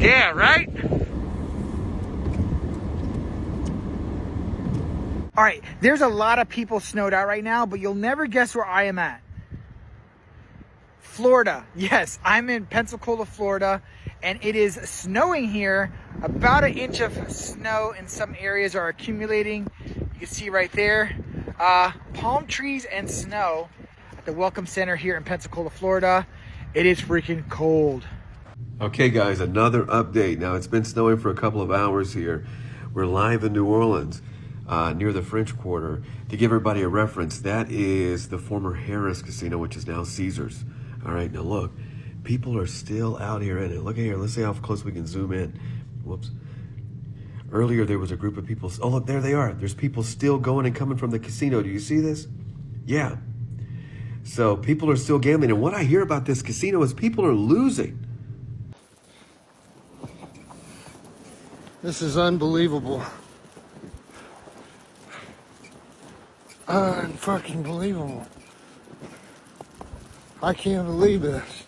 Yeah, right? All right, there's a lot of people snowed out right now, but you'll never guess where I am at. Florida. Yes, I'm in Pensacola, Florida, and it is snowing here. About an inch of snow in some areas are accumulating. You can see right there, palm trees and snow at the Welcome Center here in Pensacola, Florida. It is freaking cold. Okay guys, another update. Now it's been snowing for a couple of hours here. We're live in New Orleans, near the French Quarter. To give everybody a reference, that is the former Harris Casino, which is now Caesars. All right, now look, people are still out here in it. Look at here, let's see how close we can zoom in. Whoops. Earlier there was a group of people, oh look, there they are. There's people still going and coming from the casino. Do you see this? Yeah. So people are still gambling, and what I hear about this casino is people are losing. This is unbelievable. Unfucking believable. I can't believe this.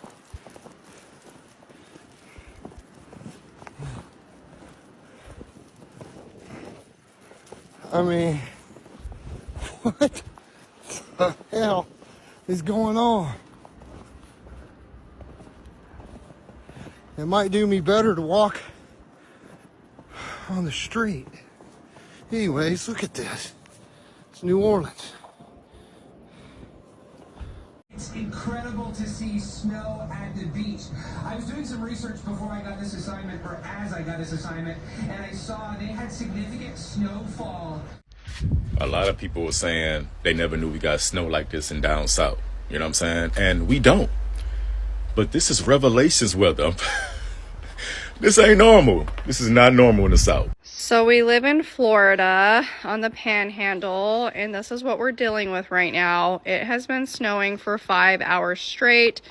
I mean, what the hell is going on? It might do me better to walk on the street. Anyways, look at this. It's New Orleans. It's incredible to see snow at the beach. I was doing some research before I got this assignment, or as I got this assignment, and I saw they had significant snowfall. A lot of people were saying they never knew we got snow like this in down south. You know what I'm saying? And we don't. But this is revelations weather. This ain't normal. This is not normal in the south. So we live in Florida on the Panhandle, and this is what we're dealing with right now. It has been snowing for 5 hours straight.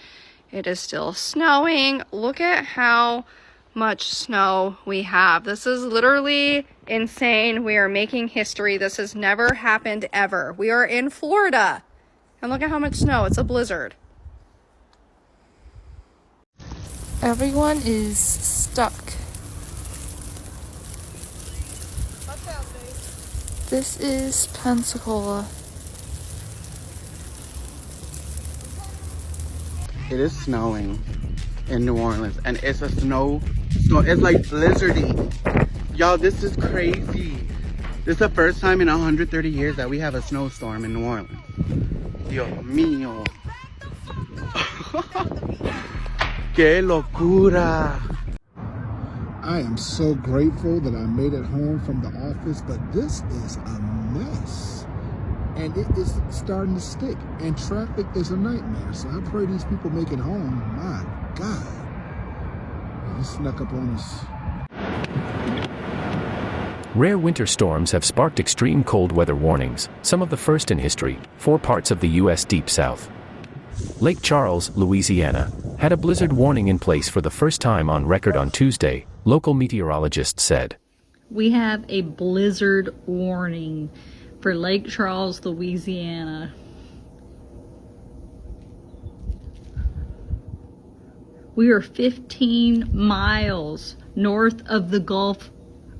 It is still snowing. Look at how much snow we have. This is literally insane. We are making history. This has never happened ever. We are in Florida, and look at how much snow. It's a blizzard. Everyone is stuck. This is Pensacola. It is snowing in New Orleans, and it's a snow. It's like blizzardy. Y'all, this is crazy. This is the first time in 130 years that we have a snowstorm in New Orleans. Dios mío. ¡Qué locura! I am so grateful that I made it home from the office, but this is a mess. And it is starting to stick. And traffic is a nightmare. So I pray these people make it home. My God. He snuck up on us. Rare winter storms have sparked extreme cold weather warnings, some of the first in history, for parts of the U.S. Deep South. Lake Charles, Louisiana, had a blizzard warning in place for the first time on record on Tuesday, local meteorologists said. We have a blizzard warning for Lake Charles, Louisiana. We are 15 miles north of the Gulf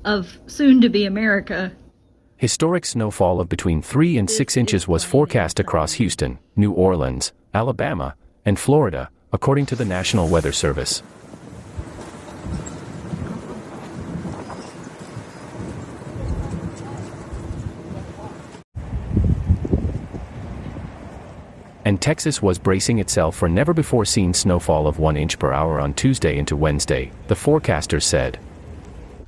of soon-to-be America. Historic snowfall of between 3 and 6 inches was forecast across Houston, New Orleans, Alabama, and Florida, according to the National Weather Service. And Texas was bracing itself for never-before-seen snowfall of 1 inch per hour on Tuesday into Wednesday, the forecasters said.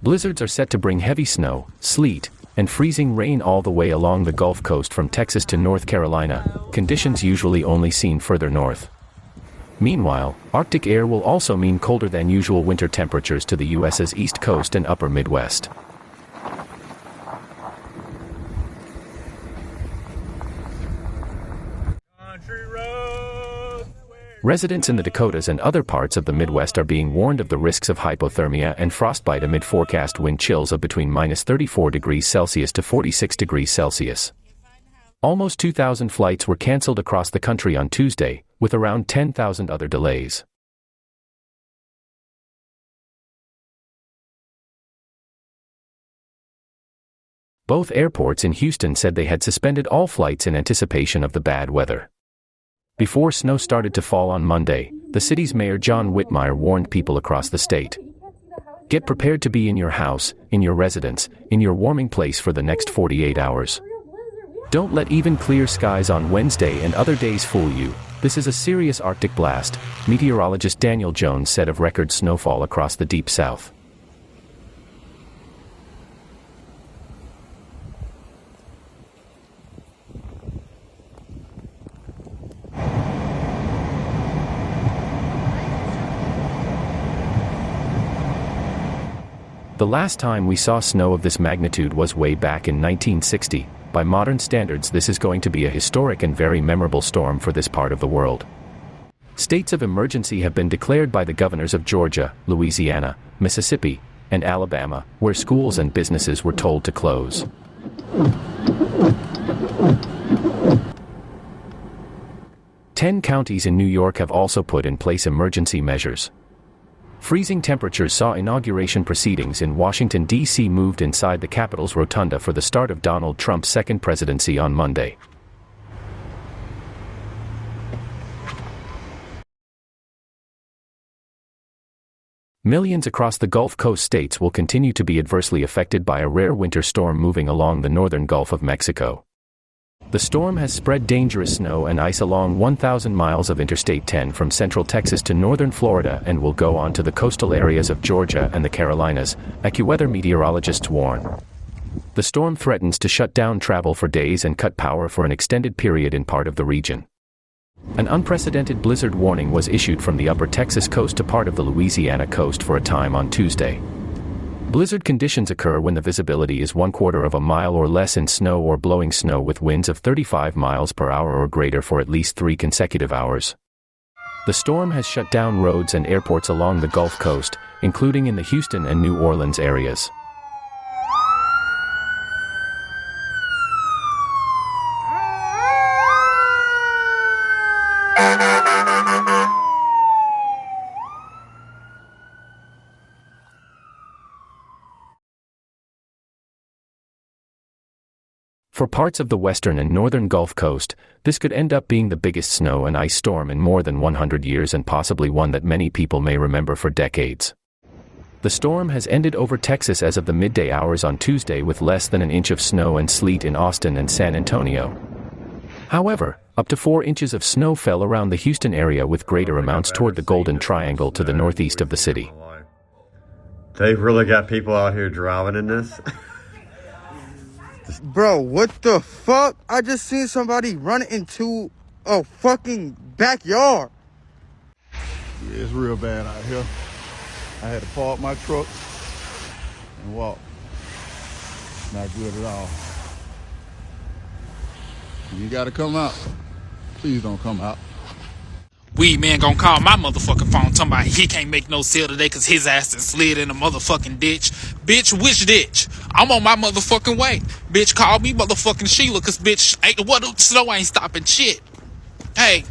Blizzards are set to bring heavy snow, sleet, and freezing rain all the way along the Gulf Coast from Texas to North Carolina, conditions usually only seen further north. Meanwhile, Arctic air will also mean colder than usual winter temperatures to the U.S.'s East Coast and Upper Midwest. Residents in the Dakotas and other parts of the Midwest are being warned of the risks of hypothermia and frostbite amid forecast wind chills of between -34 degrees Celsius to 46 degrees Celsius. Almost 2,000 flights were canceled across the country on Tuesday, with around 10,000 other delays. Both airports in Houston said they had suspended all flights in anticipation of the bad weather. Before snow started to fall on Monday, the city's mayor John Whitmire warned people across the state. Get prepared to be in your house, in your residence, in your warming place for the next 48 hours. Don't let even clear skies on Wednesday and other days fool you. This is a serious Arctic blast, meteorologist Daniel Jones said of record snowfall across the Deep South. The last time we saw snow of this magnitude was way back in 1960. By modern standards, this is going to be a historic and very memorable storm for this part of the world. States of emergency have been declared by the governors of Georgia, Louisiana, Mississippi, and Alabama, where schools and businesses were told to close. Ten counties in New York have also put in place emergency measures. Freezing temperatures saw inauguration proceedings in Washington, D.C. moved inside the Capitol's rotunda for the start of Donald Trump's second presidency on Monday. Millions across the Gulf Coast states will continue to be adversely affected by a rare winter storm moving along the northern Gulf of Mexico. The storm has spread dangerous snow and ice along 1,000 miles of Interstate 10 from central Texas to northern Florida and will go on to the coastal areas of Georgia and the Carolinas, AccuWeather meteorologists warn. The storm threatens to shut down travel for days and cut power for an extended period in part of the region. An unprecedented blizzard warning was issued from the upper Texas coast to part of the Louisiana coast for a time on Tuesday. Blizzard conditions occur when the visibility is 1/4 of a mile or less in snow or blowing snow with winds of 35 miles per hour or greater for at least 3 consecutive hours. The storm has shut down roads and airports along the Gulf Coast, including in the Houston and New Orleans areas. For parts of the western and northern Gulf Coast, this could end up being the biggest snow and ice storm in more than 100 years and possibly one that many people may remember for decades. The storm has ended over Texas as of the midday hours on Tuesday with less than an inch of snow and sleet in Austin and San Antonio. However, up to 4 inches of snow fell around the Houston area with greater amounts toward the Golden Triangle to the northeast of the city. They've really got people out here driving in this. Bro, what the fuck? I just seen somebody run into a fucking backyard. Yeah, it's real bad out here. I had to park my truck and walk. Not good at all. You gotta come out. Please don't come out. Weed man gonna call my motherfucking phone talking about he can't make no sale today cause his ass done slid in a motherfucking ditch. Bitch, which ditch? I'm on my motherfucking way. Bitch, call me motherfucking Sheila cause bitch, ain't the snow ain't stopping shit. Hey,